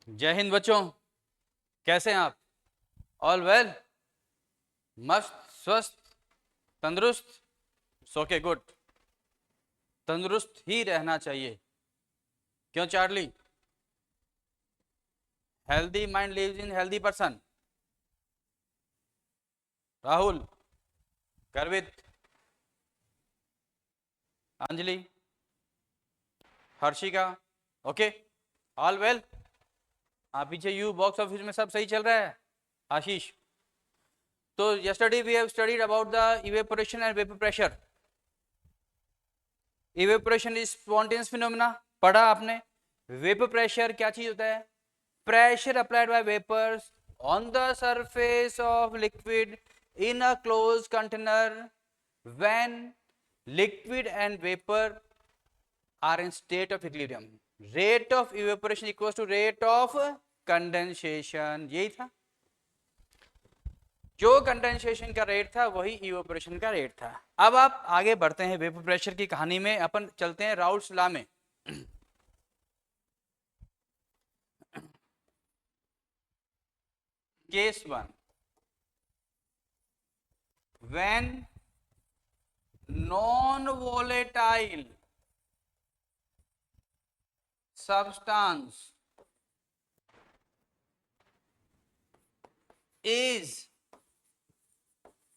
जय हिंद बच्चों, कैसे हैं आप? All well? मस्त, स्वस्थ, तंदुरुस्त? सोके गुड। तंदुरुस्त ही रहना चाहिए। क्यों Charlie? Healthy mind lives in healthy person. Rahul, Garvit, Anjali, Harshika, okay, all well? हाँ, पीछे यू बॉक्स ऑफिस में सब सही चल रहा है? आशीष, तो yesterday we have studied about the evaporation and vapor pressure. evaporation is spontaneous phenomena, पढ़ा आपने? vapor pressure क्या चीज होता है? pressure applied by vapors on the surface of liquid in a closed container when liquid and vapor are in state of equilibrium. rate of evaporation equals to rate of condensation. यही था, जो condensation का rate था वही evaporation का rate था। अब आप आगे बढ़ते हैं वेपर प्रेशर की कहानी में, अपन चलते हैं राउल्ट्स लॉ में। Case one, when non volatile substance is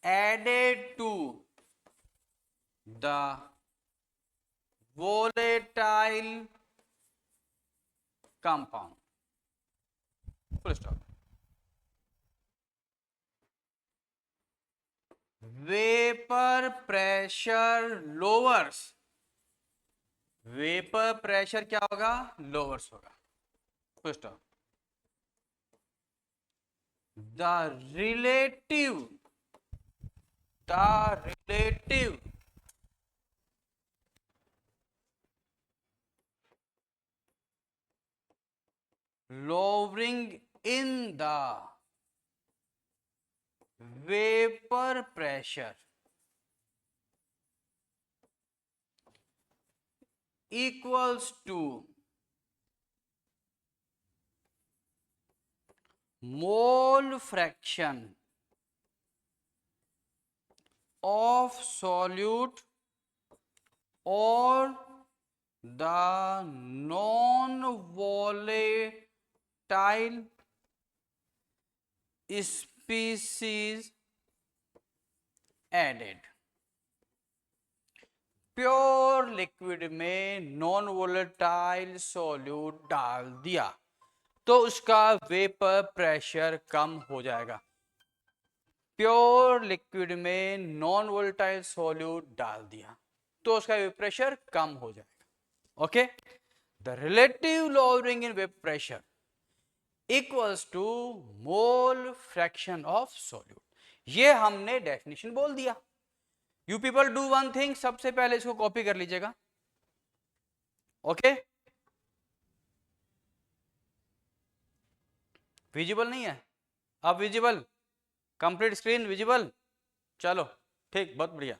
added to the volatile compound, full stop. Vapour pressure lowers, vapour pressure क्या होगा? लोअर्स होगा, full stop. the relative the relative lowering in the vapor pressure equals to mole fraction of solute or the non-volatile species added. Pure liquid में non volatile solute डाल दिया तो उसका vapour pressure कम हो जाएगा। प्योर लिक्विड में non volatile solute डाल दिया तो उसका वेपर प्रेशर कम हो जाएगा। Okay, the relative lowering in vapour pressure equals to mole fraction of solute. ये हमने डेफिनेशन बोल दिया। You people do one thing, सबसे पहले इसको कॉपी कर लीजिएगा। ओके, विजिबल नहीं है? अब विजिबल, कंप्लीट स्क्रीन विजिबल? चलो ठीक, बहुत बढ़िया।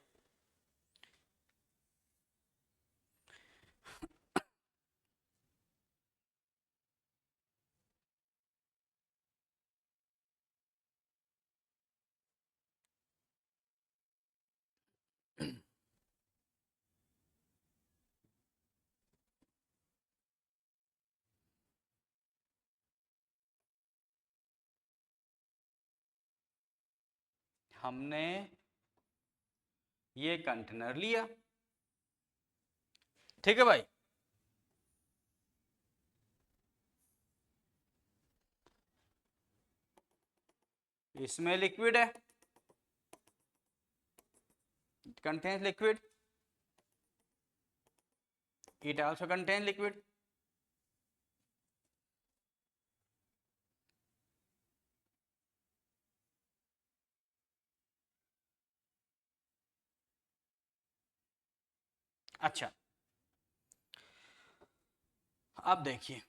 हमने ये कंटेनर लिया, ठीक है भाई। इसमें लिक्विड है, contains liquid, it also contain liquid. अच्छा, अब देखिए,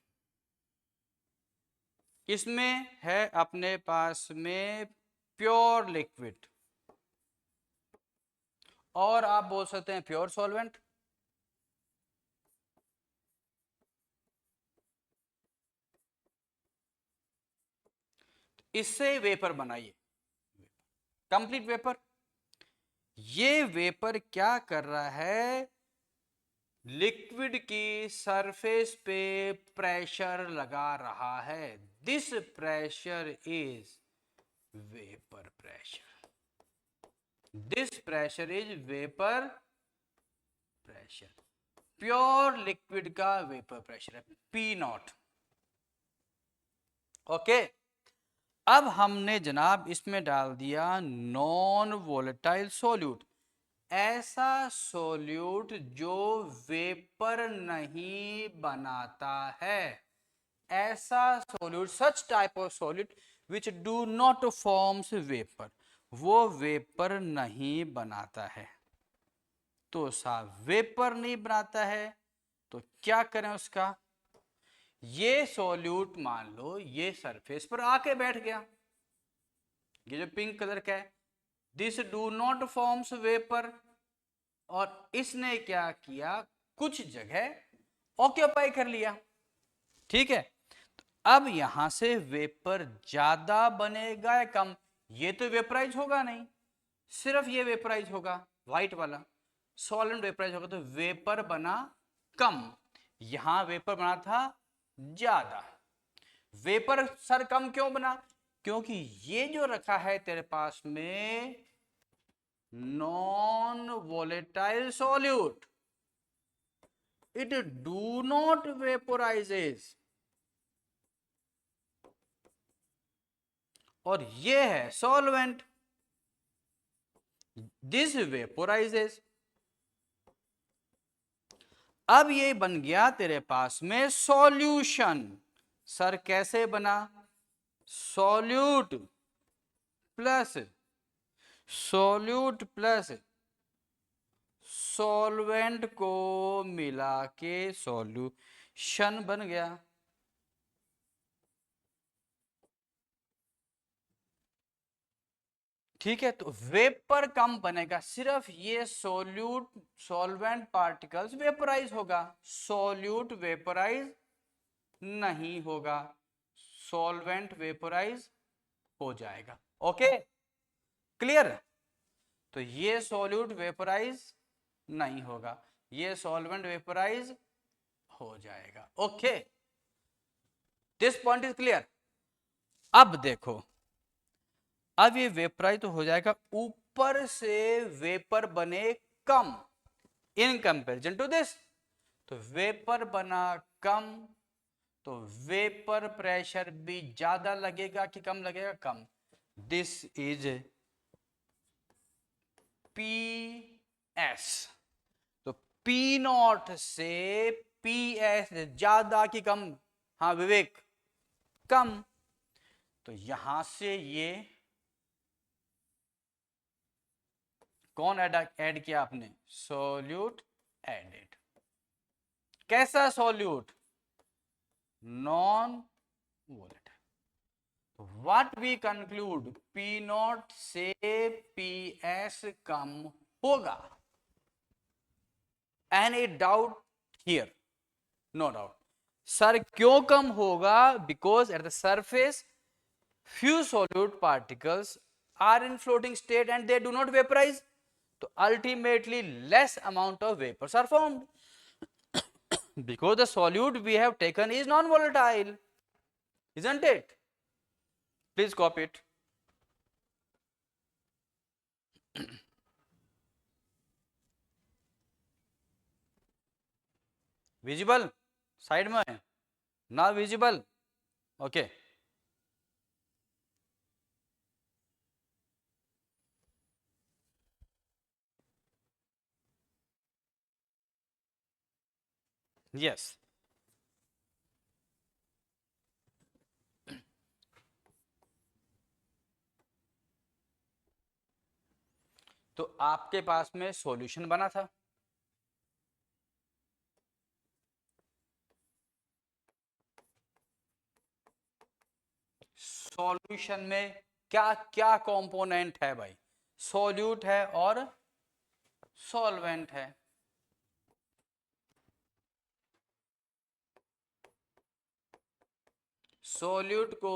इसमें है अपने पास में प्योर लिक्विड और आप बोल सकते हैं प्योर सॉल्वेंट। इससे वेपर बनाइए, कंप्लीट वेपर। ये वेपर क्या कर रहा है, लिक्विड की सरफेस पे प्रेशर लगा रहा है। This pressure is vapour pressure, this pressure is vapour pressure. Pure liquid का वेपर प्रेशर है पी नॉट। ओके, अब हमने जनाब इसमें डाल दिया नॉन वोलेटाइल सॉल्यूट, ऐसा सॉल्यूट जो वेपर नहीं बनाता है, ऐसा solute, such type of solute which do not forms vapour, वो वेपर नहीं बनाता है। तो साहब वेपर नहीं बनाता है तो क्या करें उसका, ये सॉल्यूट मान लो ये सरफेस पर आके बैठ गया, ये जो पिंक कलर का है, this do not forms vapour, और इसने क्या किया, कुछ जगह ऑक्यूपाई कर लिया। ठीक है, तो अब यहां से वेपर ज्यादा बनेगा या कम, ये तो वेपराइज होगा नहीं, सिर्फ ये वेपराइज होगा, व्हाइट वाला सॉलिड वेपराइज होगा, तो वेपर बना कम, यहां वेपर बना था ज्यादा। वेपर सर कम क्यों बना, क्योंकि ये जो रखा है तेरे पास में non volatile solute, it do not vaporizes, और ये है सॉल्वेंट, दिस वेपोराइजेस। अब ये बन गया तेरे पास में सॉल्यूशन। सर कैसे बना, सॉल्यूट प्लस सॉल्वेंट को मिला के सॉल्यूशन बन गया। ठीक है, तो वेपर कम बनेगा, सिर्फ ये सॉल्वेंट पार्टिकल्स वेपराइज होगा, सॉल्यूट वेपराइज नहीं होगा, सॉल्वेंट वेपराइज हो जाएगा। Okay, clear. तो ये सॉल्यूट वेपराइज नहीं होगा, ये सॉल्वेंट वेपराइज हो जाएगा। Okay, this point is clear. अब देखो, अब ये वेपराइज तो हो जाएगा, ऊपर से वेपर बने कम इन कंपैरिजन टू दिस, तो वेपर बना कम, तो वेपर प्रेशर भी ज्यादा लगेगा कि कम लगेगा, कम। दिस इज पी एस, तो पी नॉट से पी एस ज्यादा कि कम, हाँ विवेक कम, तो यहां से ये कौन ऐड किया आपने, सॉल्यूट एडेड। कैसा solute, non volatile. What we conclude, P naught से पी एस कम होगा। Any doubt here, no doubt. Sir क्यों कम होगा, because at the surface few solute particles are in floating state and they do not vaporize, so ultimately less amount of vapors are formed because the solute we have taken is non volatile, isn't it? Please copy it. Visible side में, now visible, okay. Yes, तो आपके पास में solution बना था, solution में क्या क्या component है भाई, सॉल्यूट है और सॉल्वेंट है। सॉल्यूट को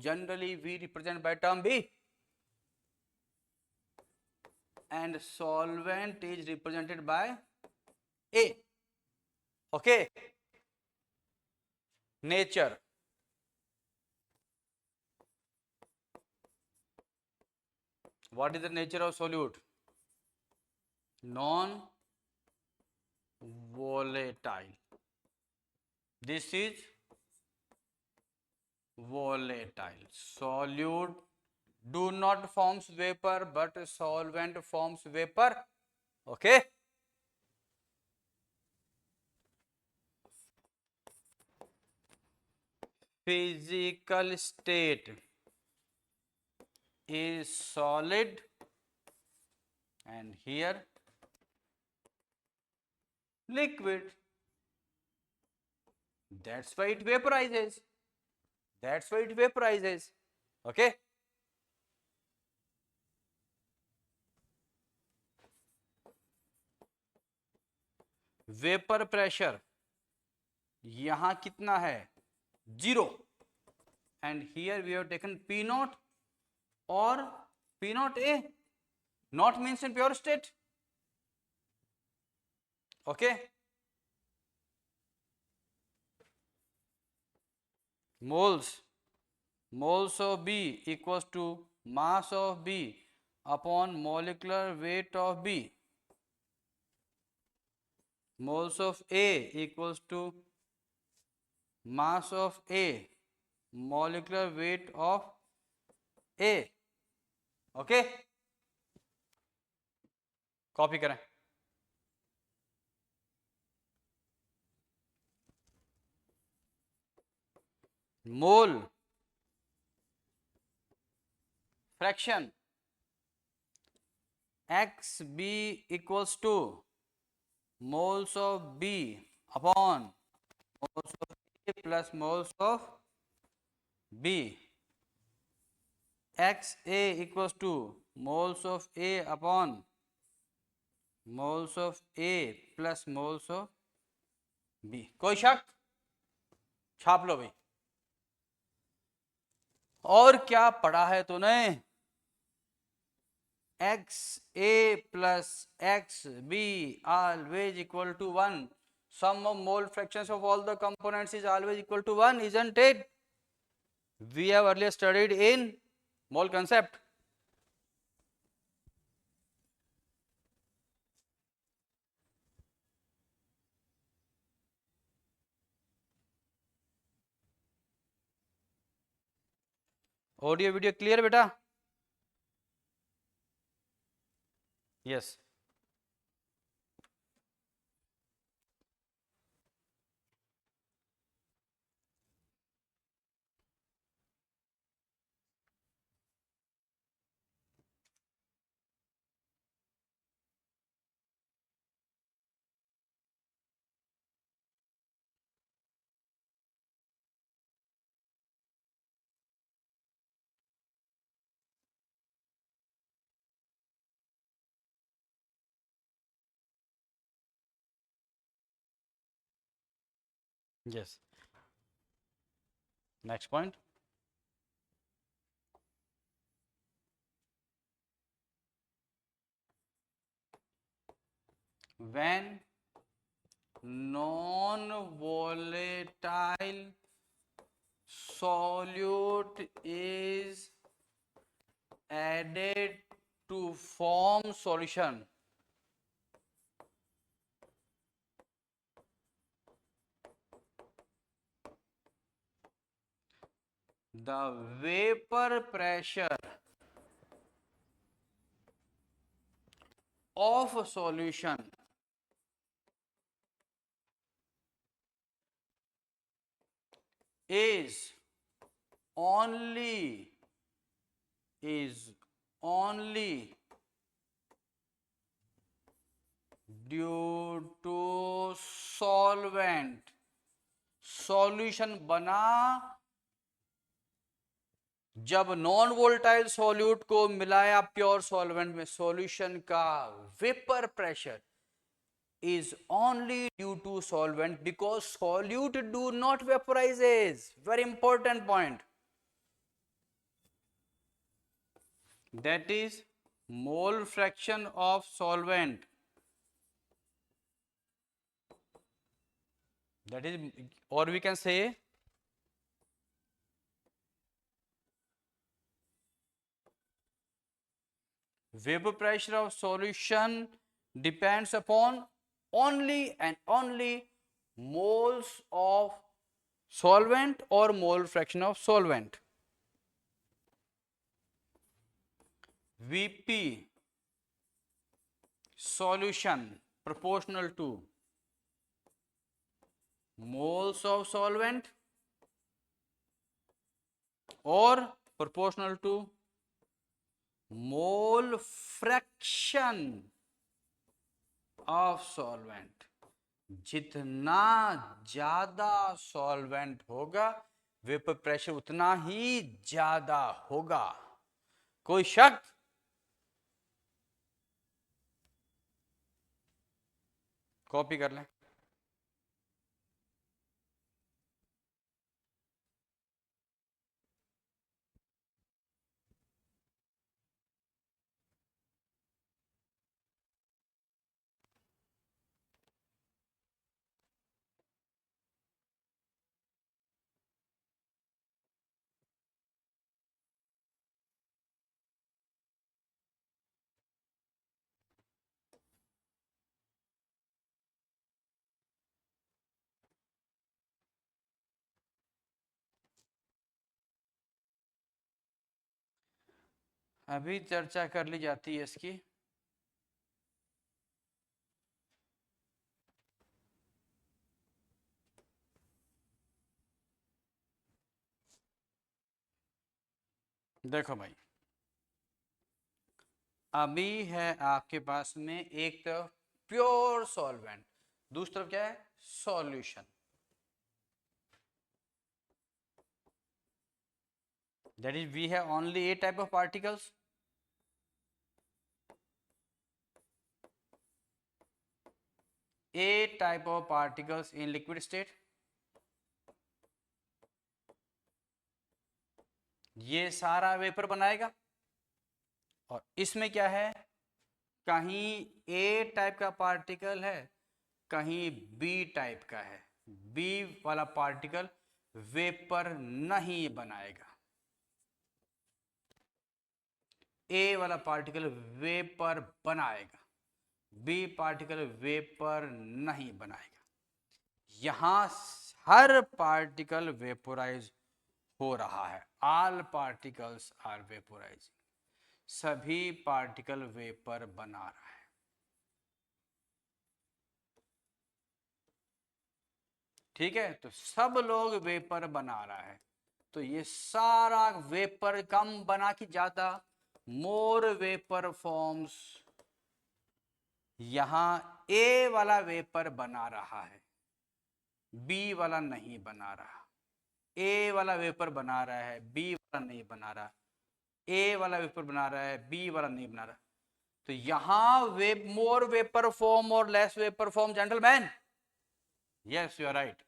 generally we represent by term B and solvent is represented by A. Okay. Nature. What is the nature of solute? Non volatile. This is volatile. Solute do not forms vapor, but solvent forms vapor. Okay. Physical state is solid, and here liquid. That's why it vaporizes. That's why it vaporizes. Okay. Vapour pressure यहां कितना है 0 and here we have taken P naught और P naught A naught means in pure state okay moles of B equals to mass of B upon molecular weight of B. Moles of A equals to mass of A molecular weight of A. Okay, copy करें. मोल fraction XB equals to moles of B upon moles of A plus moles of B. XA equals to moles of A upon moles of A plus moles of B. कोई शक? छाप लो भाई. और क्या पढ़ा है तूने? XA plus XB always equal to 1. Sum of mole fractions of all the components is always equal to 1, isn't it? We have earlier studied in mole concept. Audio video clear बेटा? Yes. Yes. Next point. When non-volatile solute is added to form solution, the vapor pressure of a solution is only due to solvent. Solution बना जब non volatile solute को मिलाया pure solvent में, solution का vapour pressure is only due to solvent, because solute do not vaporizes. Very important point. That is mole fraction of solvent. That is, or we can say vapor pressure of solution depends upon only and only moles of solvent or mole fraction of solvent. Vp solution proportional to moles of solvent or proportional to mole fraction of solvent. जितना ज्यादा solvent होगा vapour pressure उतना ही ज्यादा होगा. कोई शक? Copy कर लें. अभी चर्चा कर ली जाती है इसकी. देखो भाई, अभी है आपके पास में एक तरफ प्योर सॉल्वेंट, दूसरी तरफ क्या है? Solution. That is, we have only a type of particles. A type of particles in liquid state. ये सारा वेपर बनाएगा. और इसमें क्या है? कहीं A टाइप का पार्टिकल है, कहीं B टाइप का है. B वाला पार्टिकल वेपर नहीं बनाएगा, A वाला पार्टिकल वेपर बनाएगा, B पार्टिकल वेपर नहीं बनाएगा. यहां हर पार्टिकल वेपोराइज हो रहा है. All particles are vaporizing. सभी पार्टिकल वेपर बना रहा है. ठीक है, तो सब लोग वेपर बना रहा है. तो ये सारा वेपर कम बना कि ज्यादा? मोर वेपर फॉर्म्स. यहां ए वाला वेपर बना रहा है, बी वाला नहीं बना रहा. ए वाला वेपर बना रहा है, बी वाला नहीं बना रहा. ए वाला वेपर बना रहा है, बी वाला नहीं बना रहा. तो यहां मोर वेपर फॉर्म और less vapour form. Gentleman, yes you are right.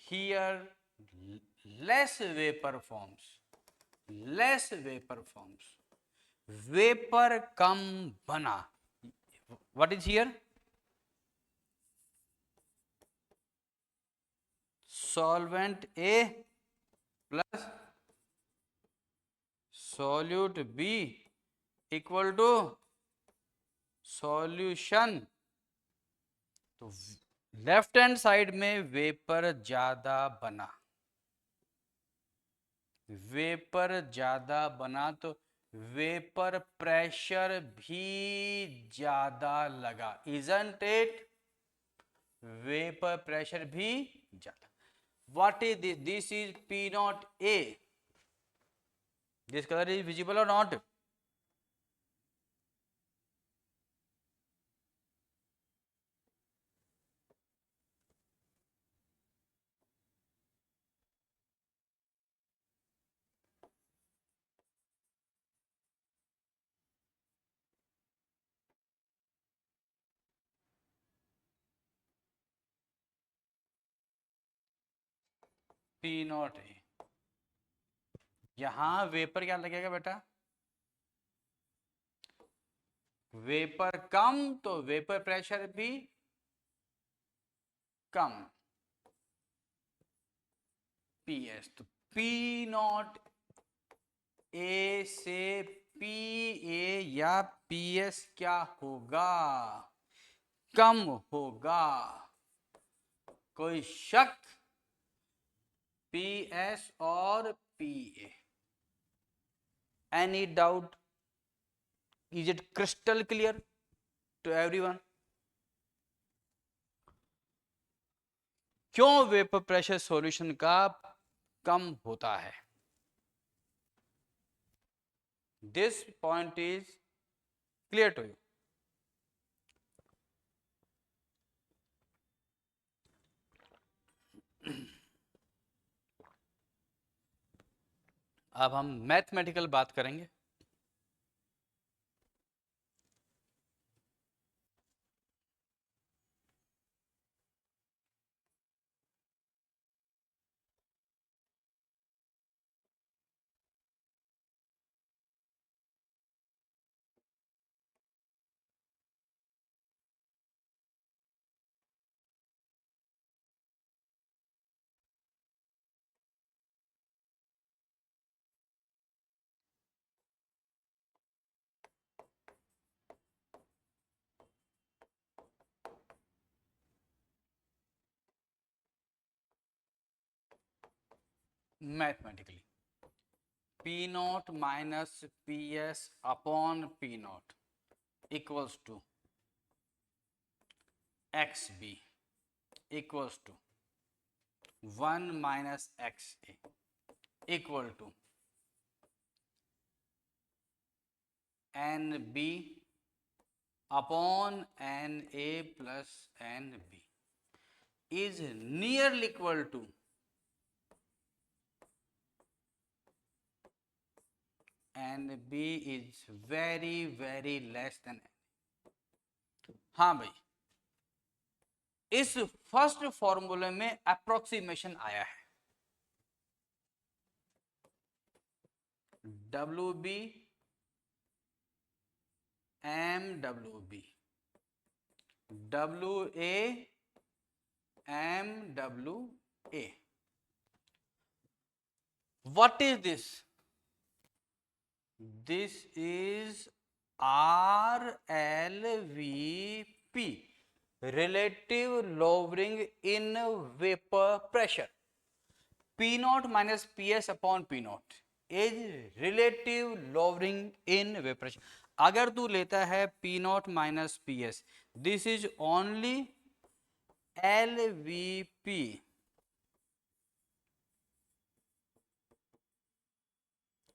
Here less vapor forms, less vapor forms, vapor कम बना. What is here? Solvent A plus solute B equal to solution. तो लेफ्ट हैंड साइड में vapour ज्यादा बना, vapour ज्यादा बना तो vapour pressure भी ज्यादा लगा. Isn't it? वेपर प्रेशर भी ज्यादा. What is this? This is P not A. This colour is visible और नॉट? पी नॉट ए। यहां वेपर क्या लगेगा बेटा, वेपर कम तो वेपर प्रेशर भी कम, पी एस। तो पी नॉट ए से पी ए या पी एस क्या होगा, कम होगा, कोई शक, पी एस और P A. Any doubt, is it crystal clear to everyone? क्यों वेपर प्रेशर सॉल्यूशन का कम होता है? This point is clear to you? अब हम मैथमेटिकल बात करेंगे। Mathematically P naught minus PS upon P naught equals to XB equals to 1 minus XA equal to NB upon NA plus NB is nearly equal to NB is very less than N। हाँ भाई, इस first फॉर्मूले में approximation आया है। WB MWB WA MWA। what is this? This is RLVP, relative lowering in vapor pressure. P naught minus PS upon P naught is relative lowering in vapor pressure। अगर तू लेता है P naught minus PS, this is only LVP,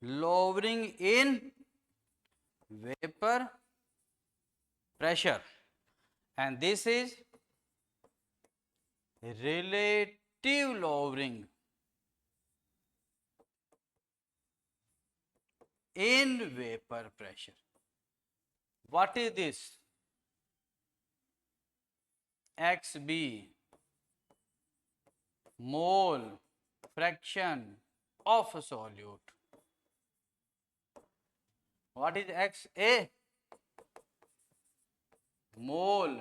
lowering in vapor pressure, and this is relative lowering in vapor pressure। what is this? XB mole fraction of solute। what is XA? mole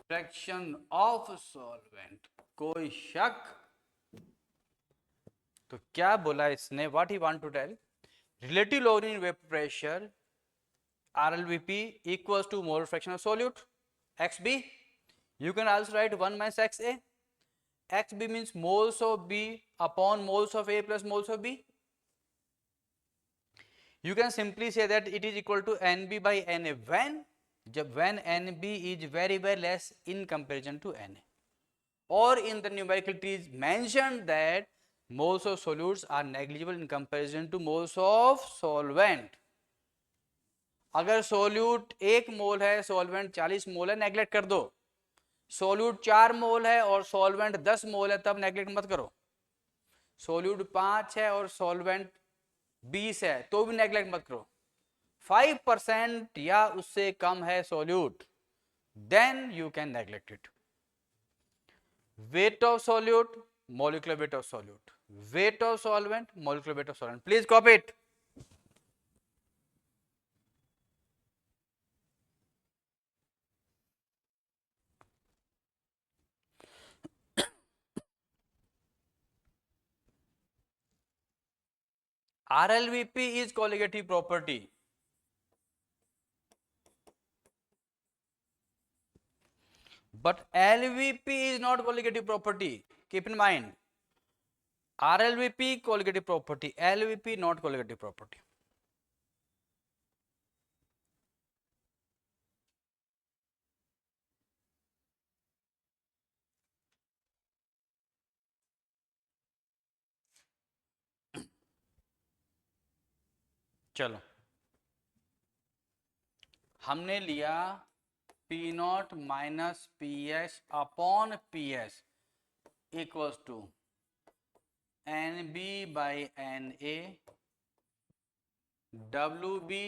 fraction of solvent। कोई शक? तो क्या बोला इसने? what he want to tell? relative lowering in vapor pressure RLVP equals to mole fraction of solute XB। you can also write 1 minus XA। XB means moles of B upon moles of A plus moles of B। you can simply say that it is equal to NB by NA when NB is very less in comparison to NA, or in the numerical it is mentioned that moles of solutes are negligible in comparison to moles of solvent। अगर solute 1 मोल है, solvent 40 मोल है, neglect कर दो। Solute 4 मोल है और solvent 10 मोल है, तब neglect मत करो। सोल्यूट 5 है और सॉल्वेंट 20 है तो भी नेग्लेक्ट मत करो। 5% या उससे कम है solute, then you can neglect it. Weight of solute molecular weight of solute. Weight of solvent, molecular weight of solvent. Please copy it. RLVP is colligative property. But LVP is not colligative property. Keep in mind. RLVP colligative property, LVP not colligative property. चलो हमने लिया P naught minus P S upon P S equals to N B by N A W B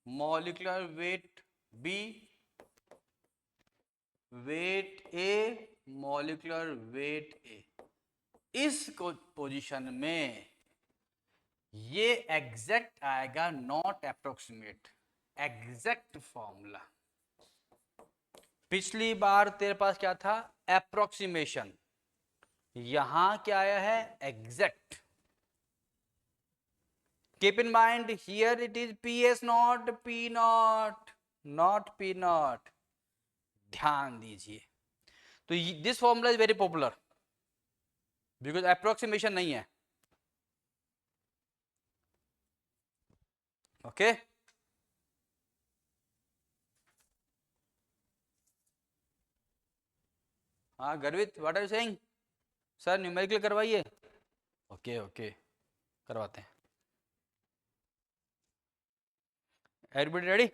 molecular weight B weight A molecular weight A. इस position में ये exact आएगा, not approximate, exact formula. पिछली बार तेरे पास क्या था? Approximation. यहां क्या आया है? Exact. Keep in mind here it is P S naught P naught, naught P naught. ध्यान दीजिए। तो this formula is very popular because approximation नहीं है। ओके हाँ Garvit, what are you saying? Sir numerical करवाइए। ओके ओके करवाते हैं। Everybody ready?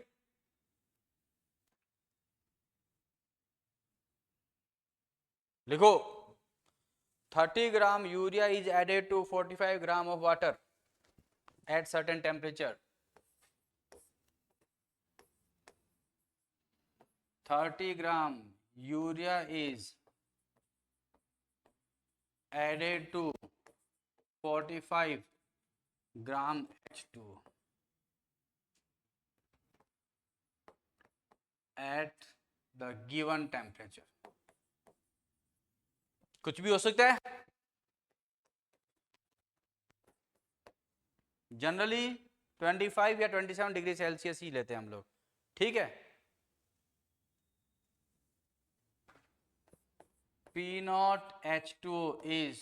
लिखो 30 gram urea is added to 45 gram of water at certain temperature. 30 gram urea is added to 45 gram H2 at the given temperature. कुछ भी हो सकता है। Generally 25 या 27 डिग्री सेल्सियस ही लेते हैं हम लोग, ठीक है। P naught H2 is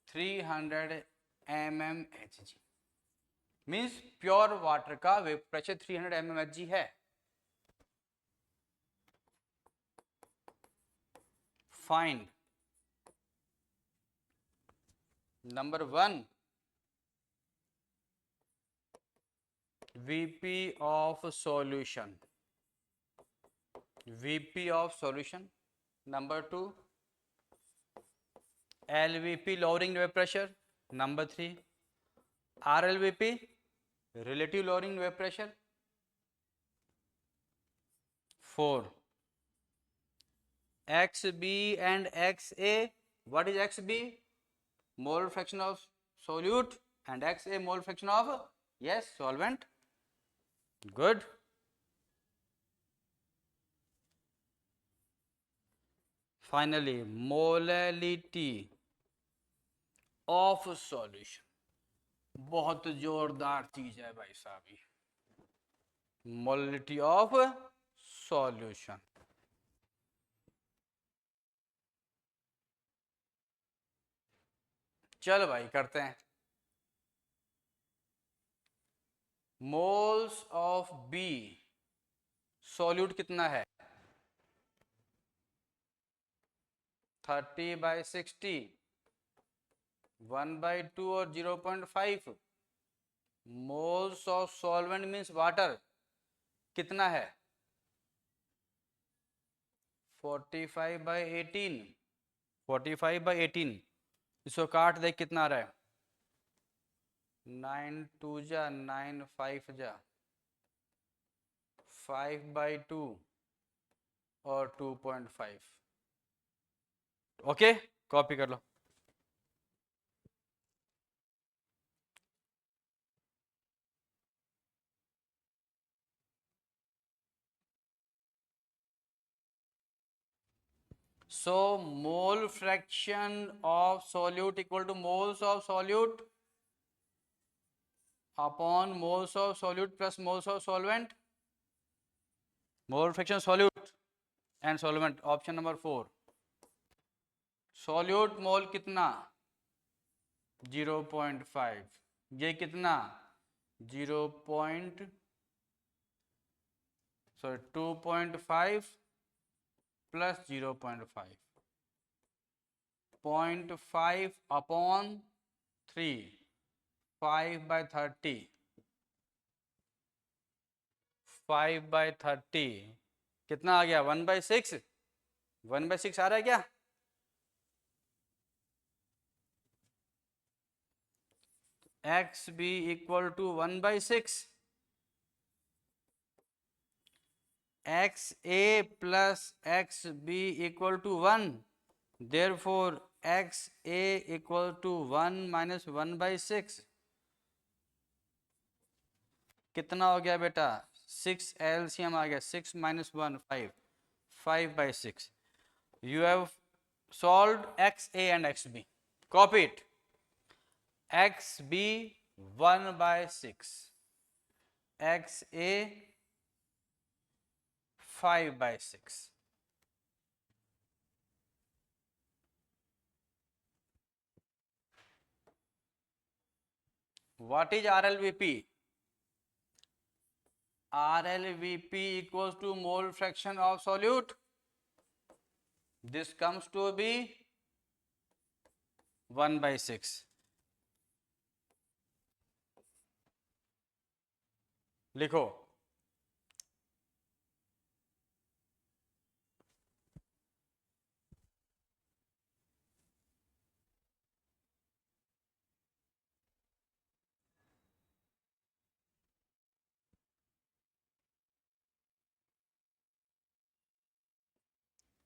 300 mmHg, means pure water का वेपर प्रेशर 300 mmHg है। Find number 1 VP of solution, VP of solution. Number 2 LVP lowering vapor pressure. Number 3 RLVP relative lowering vapor pressure. 4 XB and XA. What is XB? Mole fraction of solute, and XA mole fraction of, yes, solvent. Good. Finally molality of solution. बहुत जोरदार चीज है भाई साहब ये, molality of solution. चलो भाई करते हैं। मोल्स ऑफ बी सॉल्यूट कितना है? 30/60, 1/2 और 0.5। Moles of solvent means water कितना है? 45/18, 45/18। इसको काट दे, कितना आ रहा है? 9 2 जा 9 5 जा 5/2 और 2.5। ओके कॉपी कर लो। So mole fraction of solute equal to moles of solute upon moles of solute plus moles of solvent. Mole fraction solute and solvent, option number 4. solute मोल कितना 0.5, ये कितना 2.5 प्लस 0.5, 0.5 अपॉन 3, 5/30, 5/30 कितना आ गया 1/6, 1/6 आ रहा है क्या? XB equal to 1/6, XA plus XB equal to 1, therefore XA equal to 1 minus 1/6. कितना हो गया बेटा 6 LCM आ गया 6 minus 1 5, 5/6. You have solved XA and XB. Copy it. XB 1/6, XA 5/6. What is RLVP? RLVP equals to mole fraction of solute. This comes to be 1/6. लिखो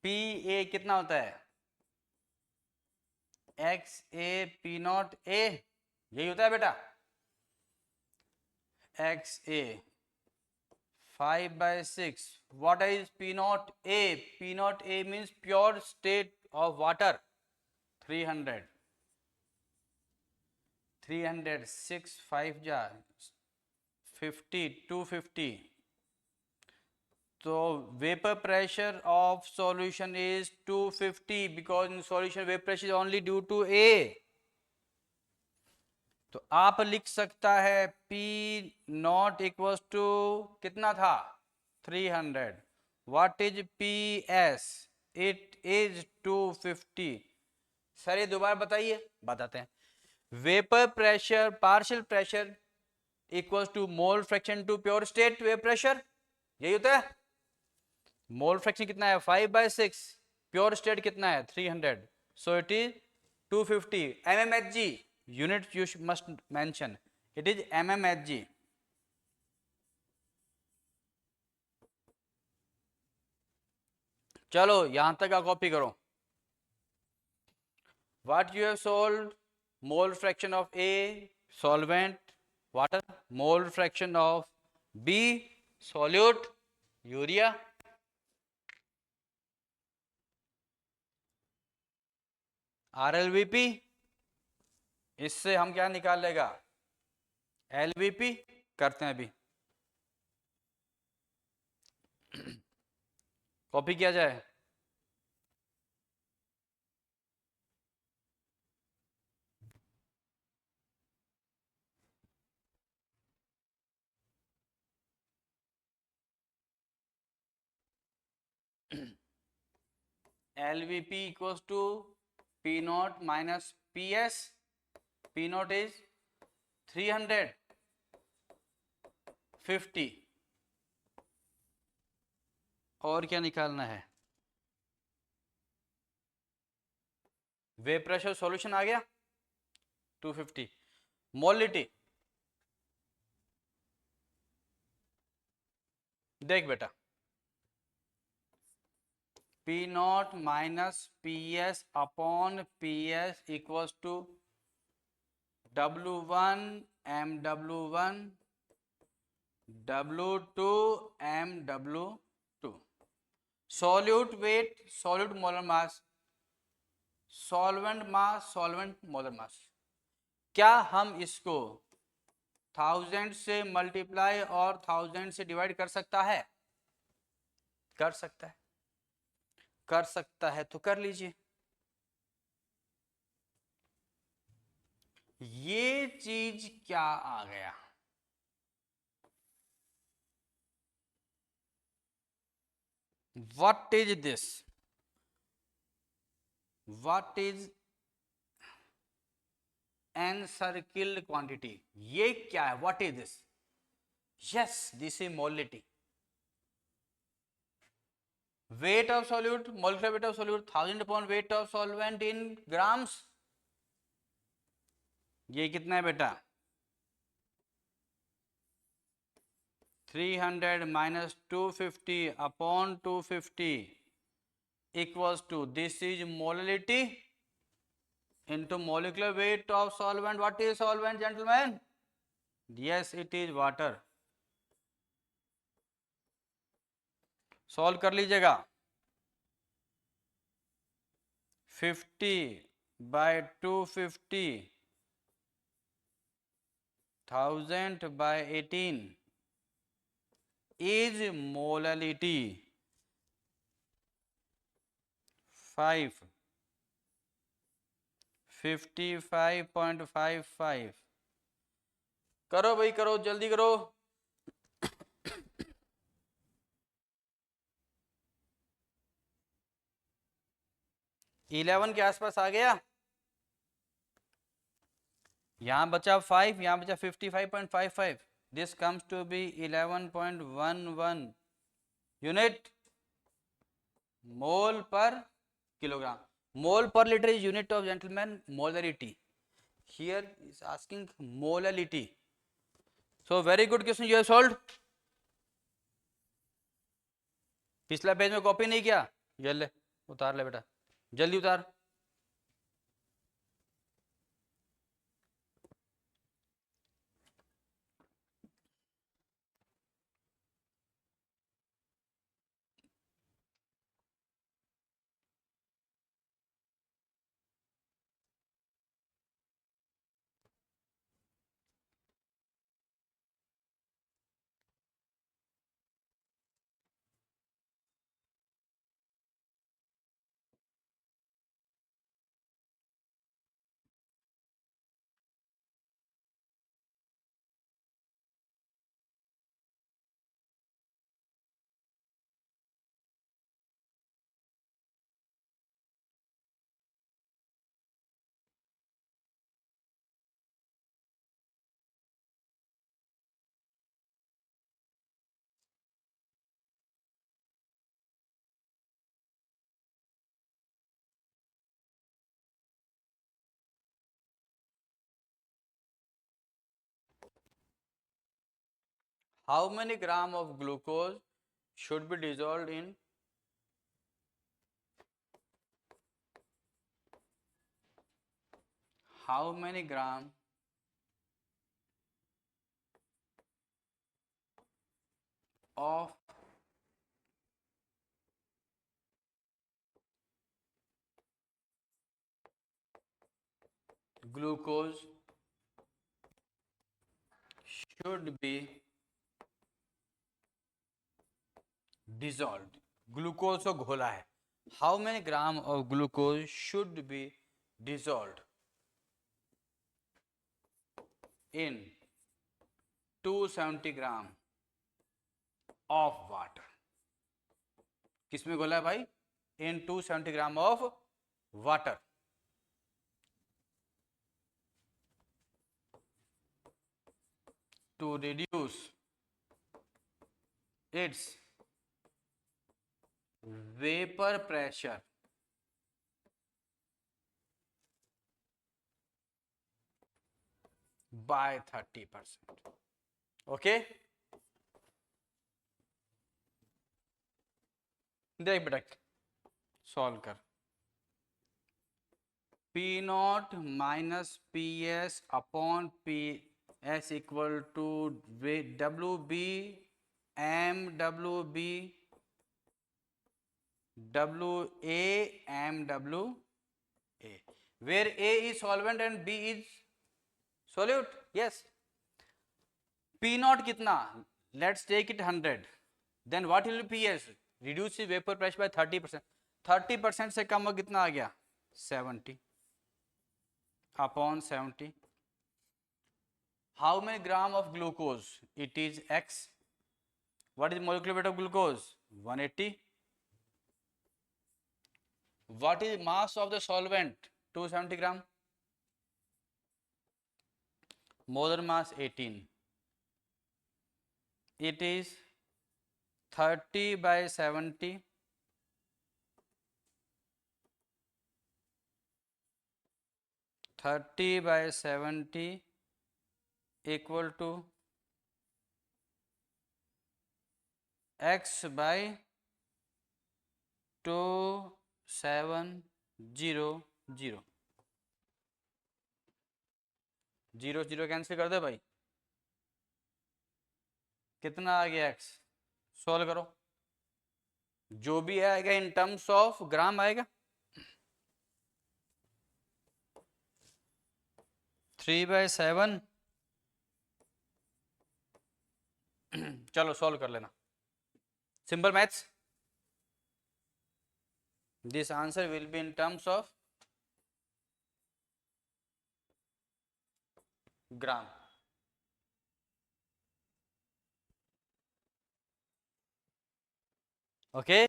PA कितना होता है XA P0 A, यही होता है बेटा. XA 5/6. What is P0 A? P0 A means pure state of water. 300, 6 5 जा 50, 250. So vapor pressure of solution is 250 because in solution vapor pressure is only due to A. तो आप लिख सकता है P0 इक्वल्स टू कितना था 300. What is PS? It is 250. Sir ये दोबारा बताइए. बताते हैं. Vapour pressure partial pressure equals to mole fraction to pure state vapour pressure, यही होता है. मोल फ्रैक्शन कितना है 5/6, प्योर स्टेट कितना है 300. So it is 250. mmHg unit you must mention. It is mmHg. चलो यहां तक का कॉपी करो. What you have solved? Mole fraction of A solvent water, mole fraction of B solute urea. RLVP इससे हम क्या निकाल लेगा LVP. करते हैं अभी कॉपी किया जाए. LVP equals to P0 minus PS. P0 is 350. और क्या निकालना है वेपर प्रेशर सॉल्यूशन आ गया 250. मोलिटी देख बेटा P0 minus PS upon PS equals to W1 MW1 W2 MW2. Solute weight, solute molar mass solvent mass, solvent molar mass. क्या हम इसको 1000 से मल्टीप्लाई और 1000 से डिवाइड कर सकता है? कर सकता है, कर सकता है, तो कर लीजिए। ये चीज क्या आ गया? What is this? What is encircled quantity? ये क्या है? What is this? Yes, this is molality. Weight of solute, molecular weight of solute, 1000 upon weight of solvent in grams. ये कितना है बेटा? 300 minus 250 upon 250 equals to, this is molality into molecular weight of solvent. What is solvent, gentlemen? Yes, it is water. Solve कर लीजिएगा। 50 by 250, 1000 by 18 is molality 5, 55.55। करो भाई करो, जल्दी करो। 11 के आसपास आ गया। यहां बचा 5, यहां बचा 55.55। This comes to be 11.11 unit mole per kilogram. Mole per litre is unit of, gentleman, molarity. Here is asking molarity. So very good question, you have solved. पिछला पेज में कॉपी नहीं किया? ये ले, उतार ले बेटा, जल्दी उतार। How many gram of glucose should be dissolved in how many gram of glucose should be dissolved? Glucose को घोला है। How many gram of glucose should be dissolve in 270 gram of water? किसमें घोला है भाई? In 270 gram of water. To reduce its vapour pressure by 30%। Okay, देख बेटा, solve कर। P naught minus P S upon P S equal to W B M W B W A M W where A is solvent and B is solute. Yes. P naught कितना? Let's take it 100. Then what will be PS? Reduce the vapor pressure by 30%. 30% से कम कितना आ गया? 70 upon 70. How many gram of glucose? It is X. What is molecular weight of glucose? 180. What is mass of the solvent? 270 gram. Molar mass 18. It is 30 by 70. 30 by 70 equal to X by 2700. 0 0 cancel कर दे भाई, कितना आ गया X? Solve करो, जो भी आएगा in terms of gram आएगा. 3/7. चलो सॉल्व कर लेना, simple maths. This answer will be in terms of gram. Okay.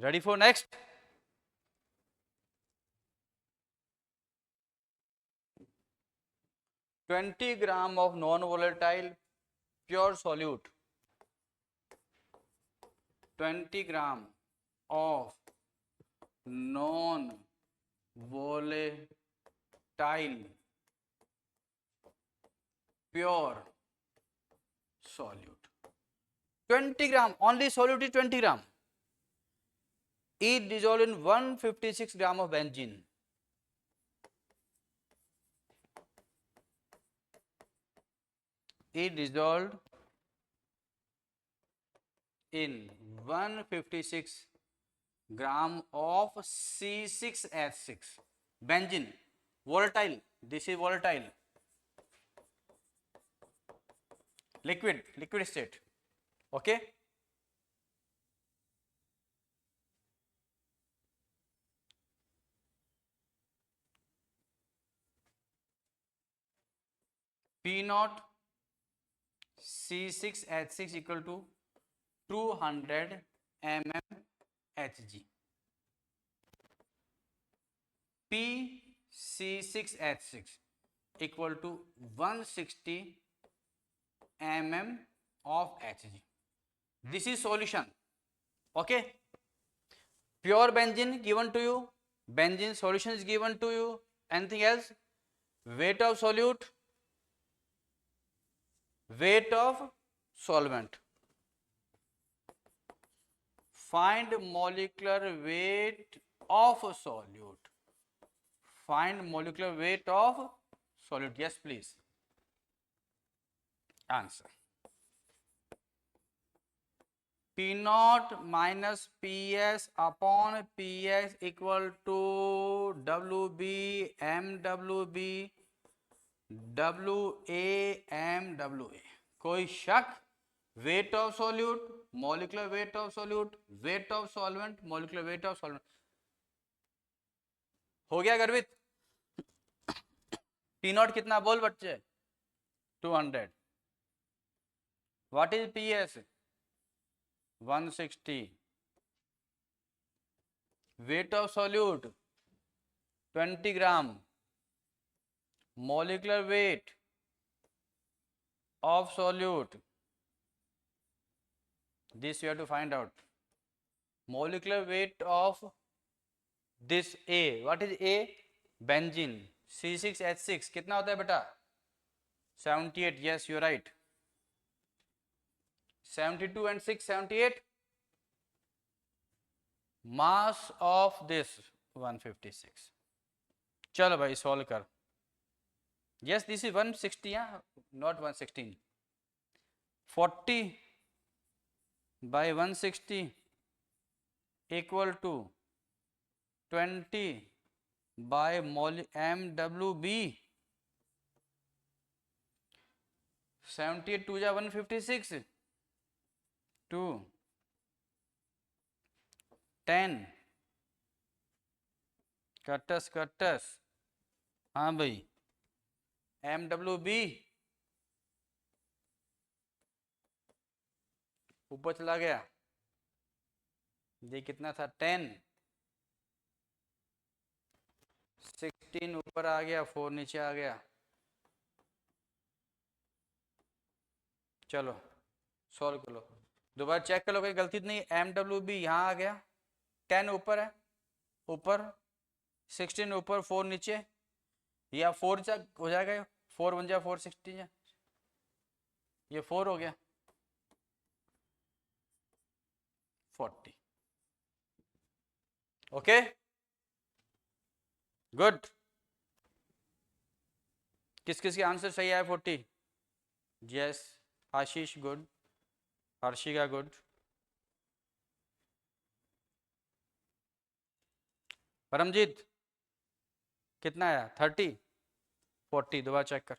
Ready for next? $20 gram of non-volatile pure solute. 20 gram of non-volatile pure solute. 20 gram, only solute is 20 gram. It dissolved in 156 gram of benzene. It dissolved in 156 gram of C6H6 benzene. Volatile, this is volatile, liquid state. Okay. P naught C6H6 equal to 200 mmHg. P C6H6 equal to 160 mm of Hg. This is solution. Okay. Pure benzene given to you. Benzene solution is given to you. Anything else? Weight of solute. Weight of solvent. Find molecular weight of solute. Find molecular weight of solute. Yes, please. Answer. P naught minus PS upon PS equal to WB MWB WA MWA. कोई शक? Weight of solute, molecular weight of solute, weight of solvent, molecular weight of solvent. हो गया गर्वित? P naught कितना बोल बच्चे? 200. What is PS? 160. Weight of solute 20 gram. Molecular weight of solute, this you have to find out. Molecular weight of this A. What is A? Benzene. C6H6 कितना होता है बेटा? 78. Yes, you are right. 72 and 6 78. Mass of this 156. चलो भाई solve कर. Yes this is 160, not 116. 40 by 160 equal to 20 by MWB. 78 2 जा 156. 2 10 cuts. हाँ भाई MWB ऊपर चला गया. ये कितना था 10. 16 ऊपर आ गया, 4 नीचे आ गया. चलो सॉल्व कर लो. दोबारा चेक कर लो कोई गलती तो नहीं. MWB यहाँ आ गया, 10 ऊपर है, ऊपर 16 ऊपर 4 नीचे, या 4 हो जाएगा. 4 1 जा 4 16 जा, ये 4 हो गया 40. Okay good. किस किस के आंसर सही आया 40? यस आशीष गुड, हर्षिका गुड. परमजीत कितना आया? 30 40. दोबारा चेक कर.